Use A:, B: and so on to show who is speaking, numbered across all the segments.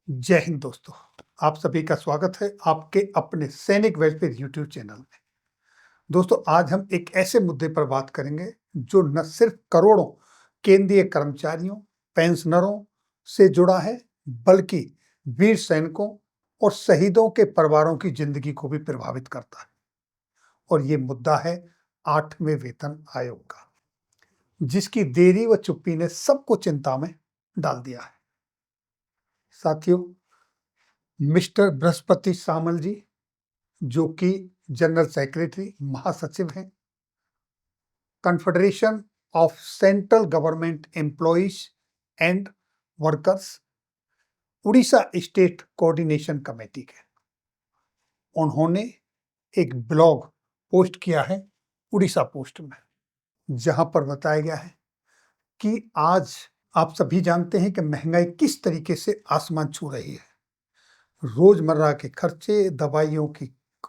A: जय हिंद दोस्तों। आप सभी का स्वागत है आपके अपने सैनिक वेलफेयर यूट्यूब चैनल में। दोस्तों, आज हम एक ऐसे मुद्दे पर बात करेंगे जो न सिर्फ करोड़ों केंद्रीय कर्मचारियों, पेंशनरों से जुड़ा है, बल्कि वीर सैनिकों और शहीदों के परिवारों की जिंदगी को भी प्रभावित करता है। और ये मुद्दा है 8वें वेतन आयोग का, जिसकी देरी व चुप्पी ने सबको चिंता में डाल दिया है। साथियों, मिस्टर बृहस्पति सामल जी, जो कि जनरल सेक्रेटरी महासचिव हैं confederation of central government employees and workers, Orissa state coordination committee के, उन्होंने एक ब्लॉग पोस्ट किया है उड़ीसा पोस्ट में, जहां पर बताया गया है कि आज आप सभी जानते हैं कि महंगाई किस तरीके से आसमान छू रही है। रोजमर्रा के खर्चे, दवाइयों की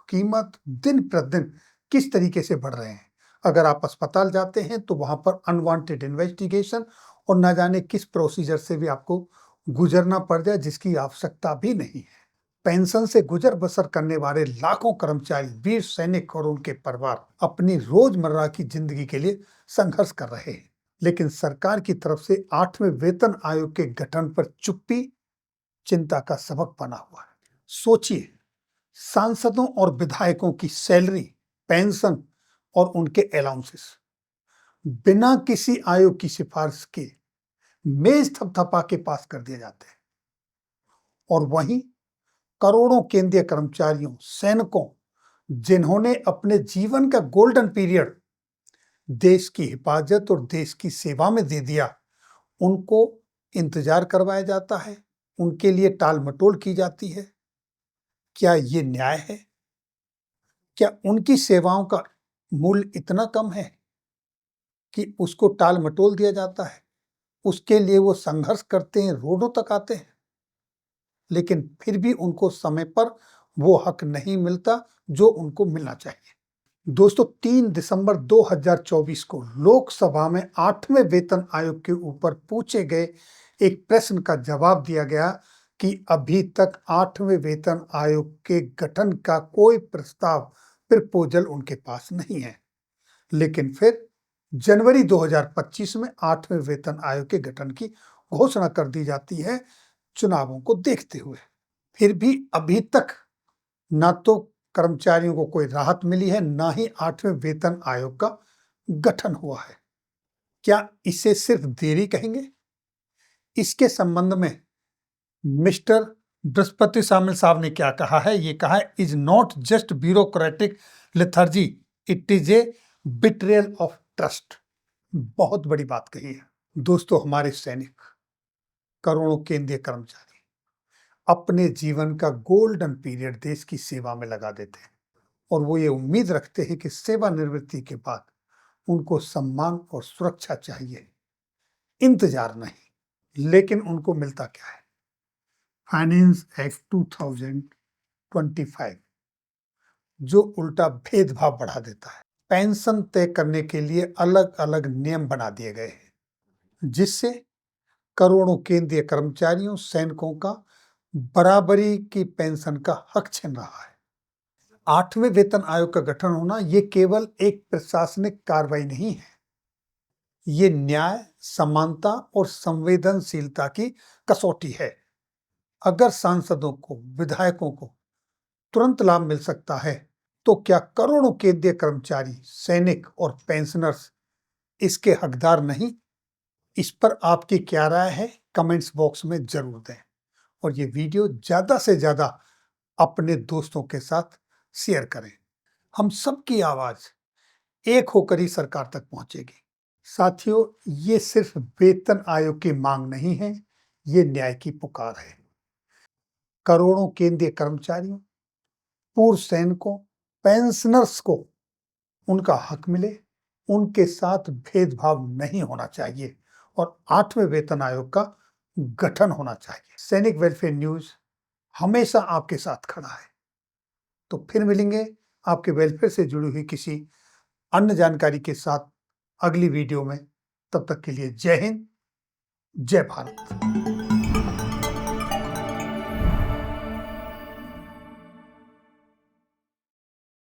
A: कीमत दिन प्रतिदिन किस तरीके से बढ़ रहे हैं। अगर आप अस्पताल जाते हैं तो वहां पर अनवांटेड इन्वेस्टिगेशन और न जाने किस प्रोसीजर से भी आपको गुजरना पड़ जाए, जिसकी आवश्यकता भी नहीं है। पेंशन से गुजर बसर करने वाले लाखों कर्मचारी, वीर सैनिक और उनके परिवार अपनी रोजमर्रा की जिंदगी के लिए संघर्ष कर रहे हैं, लेकिन सरकार की तरफ से 8वें वेतन आयोग के गठन पर चुप्पी चिंता का सबक बना हुआ है। सोचिए, सांसदों और विधायकों की सैलरी, पेंशन और उनके अलाउंसेस बिना किसी आयोग की सिफारिश के मेज थपथपा के पास कर दिए जाते हैं। और वहीं करोड़ों केंद्रीय कर्मचारियों, सैनिकों, जिन्होंने अपने जीवन का गोल्डन पीरियड देश की हिफाजत और देश की सेवा में दे दिया, उनको इंतजार करवाया जाता है, उनके लिए टाल मटोल की जाती है। क्या ये न्याय है? क्या उनकी सेवाओं का मूल्य इतना कम है कि उसको टाल मटोल दिया जाता है? उसके लिए वो संघर्ष करते हैं, रोडों तक आते हैं, लेकिन फिर भी उनको समय पर वो हक नहीं मिलता जो उनको मिलना चाहिए। दोस्तों, 3 दिसंबर 2024 को लोकसभा में 8वें वेतन आयोग के ऊपर पूछे गए एक प्रश्न का जवाब दिया गया कि अभी तक 8वें वेतन आयोग के गठन का कोई प्रस्ताव, प्रपोजल उनके पास नहीं है। लेकिन फिर जनवरी 2025 में 8वें वेतन आयोग के गठन की घोषणा कर दी जाती है, चुनावों को देखते हुए। फिर भी अभी तक ना तो कर्मचारियों को कोई राहत मिली है, ना ही 8वें वेतन आयोग का गठन हुआ है। क्या इसे सिर्फ देरी कहेंगे? इसके संबंध में मिस्टर बृहस्पति सामल साहब ने क्या कहा है? ये कहा है, is not just bureaucratic lethargy, it is a betrayal of trust. बहुत बड़ी बात कही है। दोस्तों, हमारे सैनिक, करोड़ों केंद्रीय कर्मचारी अपने जीवन का गोल्डन पीरियड देश की सेवा में लगा देते हैं, और वो ये उम्मीद रखते हैं कि सेवानिवृत्ति के बाद उनको सम्मान और सुरक्षा चाहिए, इंतजार नहीं। लेकिन उनको मिलता क्या है? फाइनेंस एक्ट 2025, जो उल्टा भेदभाव बढ़ा देता है। पेंशन तय करने के लिए अलग अलग नियम बना दिए गए हैं, जिससे करोड़ों केंद्रीय कर्मचारियों, सैनिकों का बराबरी की पेंशन का हक छिन रहा है। 8वें वेतन आयोग का गठन होना ये केवल एक प्रशासनिक कार्रवाई नहीं है, ये न्याय, समानता और संवेदनशीलता की कसौटी है। अगर सांसदों को, विधायकों को तुरंत लाभ मिल सकता है, तो क्या करोड़ों केंद्रीय कर्मचारी, सैनिक और पेंशनर्स इसके हकदार नहीं? इस पर आपकी क्या राय है? कमेंट्स बॉक्स में जरूर दें, और ये वीडियो ज्यादा से ज्यादा अपने दोस्तों के साथ शेयर करें। हम सबकी आवाज एक होकर ही सरकार तक पहुंचेगी। साथियों, ये सिर्फ वेतन आयोग की मांग नहीं है, ये न्याय की पुकार है। करोड़ों केंद्रीय कर्मचारियों, पूर्व सैनिकों, पेंशनर्स को उनका हक मिले, उनके साथ भेदभाव नहीं होना चाहिए, और 8वें वेतन आयोग का गठन होना चाहिए। सैनिक वेलफेयर न्यूज हमेशा आपके साथ खड़ा है। तो फिर मिलेंगे आपके वेलफेयर से जुड़ी हुई किसी अन्य जानकारी के साथ अगली वीडियो में। तब तक के लिए जय हिंद, जय भारत।